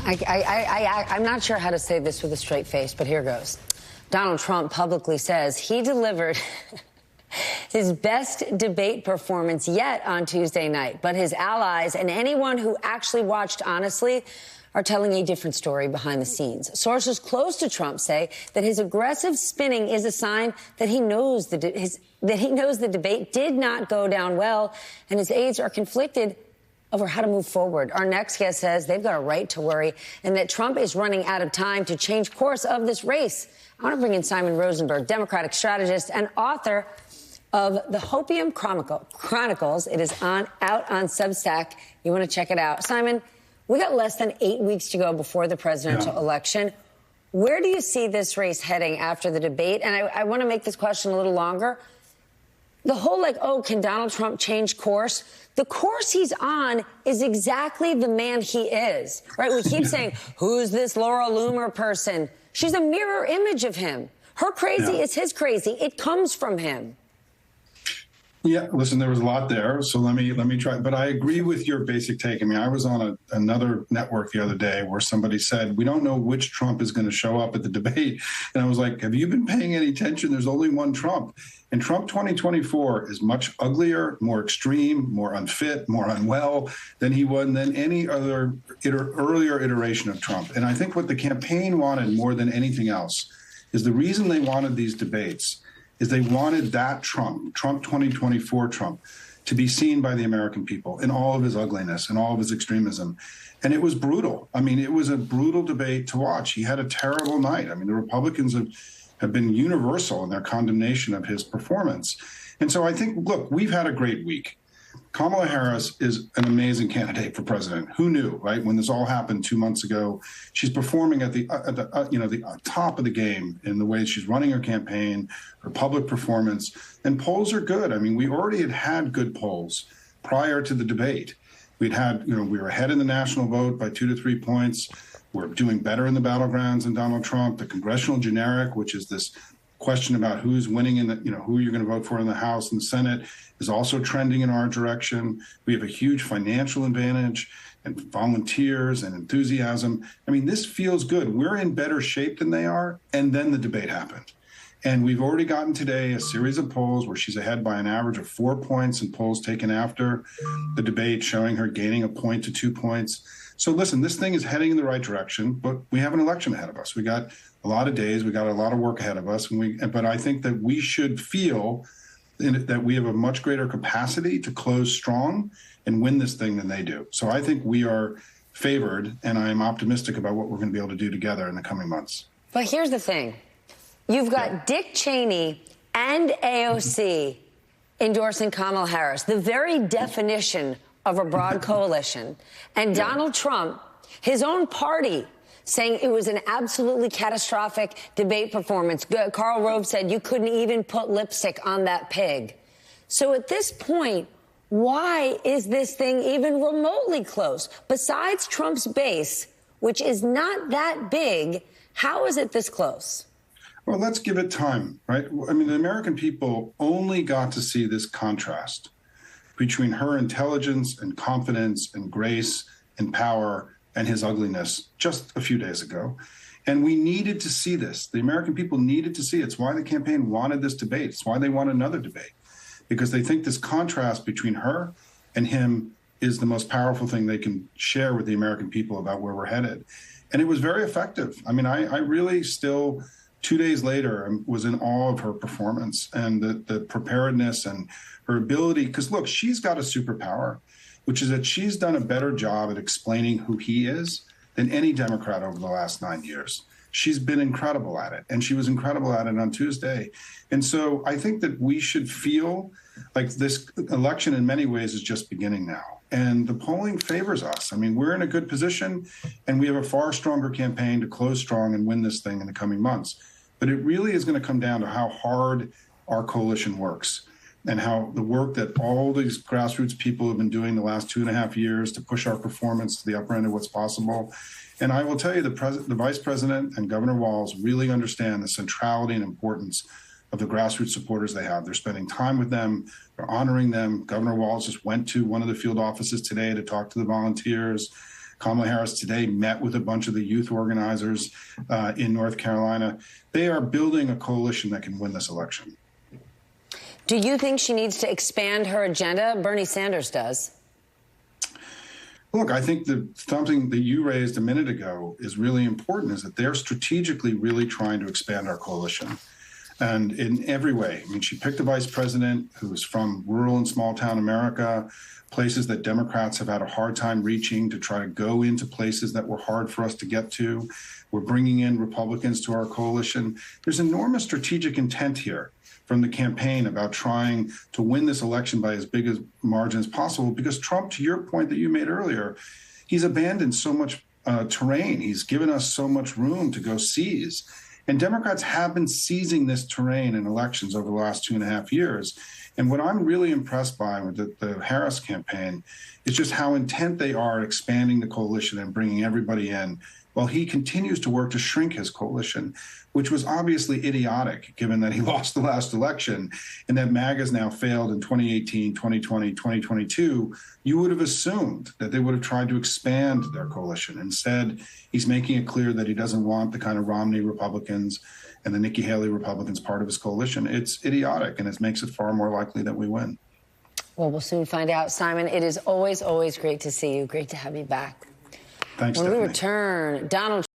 I'm not sure how to say this with a straight face, but here goes. Donald Trump publicly says he delivered his best debate performance yet on Tuesday night. But his allies and anyone who actually watched honestly are telling a different story behind the scenes. Sources close to Trump say that his aggressive spinning is a sign that he knows the debate did not go down well, and his aides are conflicted over how to move forward. Our next guest says they've got a right to worry and that Trump is running out of time to change course of this race. I want to bring in Simon Rosenberg, Democratic strategist and author of the Hopium Chronicles. It is out on Substack. You want to check it out. Simon, we got less than 8 weeks to go before the presidential election. Where do you see this race heading after the debate? And I want to make this question a little longer. The whole can Donald Trump change course? The course he's on is exactly the man he is, right? We keep saying, who's this Laura Loomer person? She's a mirror image of him. Her crazy is his crazy. It comes from him. Yeah, listen, there was a lot there, so let me try. But I agree with your basic take. I mean, I was on another network the other day where somebody said, we don't know which Trump is going to show up at the debate. And I was like, have you been paying any attention? There's only one Trump. And Trump 2024 is much uglier, more extreme, more unfit, more unwell than any other earlier iteration of Trump. And I think what the campaign wanted more than anything else is the reason they wanted these debates is they wanted that Trump 2024 Trump, to be seen by the American people in all of his ugliness and all of his extremism. And it was brutal. I mean, it was a brutal debate to watch. He had a terrible night. I mean, the Republicans have been universal in their condemnation of his performance. And so I think, look, we've had a great week. Kamala Harris is an amazing candidate for president. Who knew, right? When this all happened 2 months ago, she's performing at the top of the game in the way she's running her campaign, her public performance, and polls are good. I mean, we already had good polls prior to the debate. We were ahead in the national vote by 2 to 3 points. We're doing better in the battlegrounds than Donald Trump. The congressional generic, which is this question about who's winning in who you're going to vote for in the House and the Senate, is also trending in our direction. We have a huge financial advantage and volunteers and enthusiasm. I mean, this feels good. We're in better shape than they are. And then the debate happened. And we've already gotten today a series of polls where she's ahead by an average of 4 points in polls taken after the debate, showing her gaining a point to 2 points. So listen, this thing is heading in the right direction, but we have an election ahead of us. We got a lot of days. We got a lot of work ahead of us. But I think that we should feel that we have a much greater capacity to close strong and win this thing than they do. So I think we are favored, and I am optimistic about what we're going to be able to do together in the coming months. But here's the thing. You've got Dick Cheney and AOC endorsing Kamala Harris, the very definition of a broad coalition. And Donald Trump, his own party, saying it was an absolutely catastrophic debate performance. Karl Rove said you couldn't even put lipstick on that pig. So at this point, why is this thing even remotely close? Besides Trump's base, which is not that big, how is it this close? Well, let's give it time, right? I mean, the American people only got to see this contrast between her intelligence and confidence and grace and power and his ugliness just a few days ago. And we needed to see this. The American people needed to see it. It's why the campaign wanted this debate. It's why they want another debate, because they think this contrast between her and him is the most powerful thing they can share with the American people about where we're headed. And it was very effective. I mean, I really still, 2 days later, was in awe of her performance and the preparedness and her ability. Because, look, she's got a superpower, which is that she's done a better job at explaining who he is than any Democrat over the last 9 years. She's been incredible at it, and she was incredible at it on Tuesday. And so I think that we should feel like this election in many ways is just beginning now. And the polling favors us. I mean, we're in a good position, and we have a far stronger campaign to close strong and win this thing in the coming months. But it really is going to come down to how hard our coalition works, and how the work that all these grassroots people have been doing the last 2.5 years to push our performance to the upper end of what's possible. And I will tell you, the Vice President and Governor Walz really understand the centrality and importance of the grassroots supporters they have. They're spending time with them. They're honoring them. Governor Walz just went to one of the field offices today to talk to the volunteers. Kamala Harris today met with a bunch of the youth organizers in North Carolina. They are building a coalition that can win this election. Do you think she needs to expand her agenda? Bernie Sanders does. Look, I think something that you raised a minute ago is really important, is that they're strategically really trying to expand our coalition. And in every way. I mean, she picked a vice president who's from rural and small town America, places that Democrats have had a hard time reaching, to try to go into places that were hard for us to get to. We're bringing in Republicans to our coalition. There's enormous strategic intent here from the campaign about trying to win this election by as big a margin as possible, because Trump, to your point that you made earlier, he's abandoned so much terrain. He's given us so much room to go seize. And Democrats have been seizing this terrain in elections over the last 2.5 years. And what I'm really impressed by with the Harris campaign is just how intent they are at expanding the coalition and bringing everybody in, while he continues to work to shrink his coalition, which was obviously idiotic, given that he lost the last election and that MAGA's now failed in 2018, 2020, 2022. You would have assumed that they would have tried to expand their coalition. Instead, he's making it clear that he doesn't want the kind of Romney Republicans and the Nikki Haley Republicans part of his coalition. It's idiotic, and it makes it far more likely that we win. Well, we'll soon find out. Simon, it is always, always great to see you. Great to have you back. Thanks, When Stephanie. we return, Donald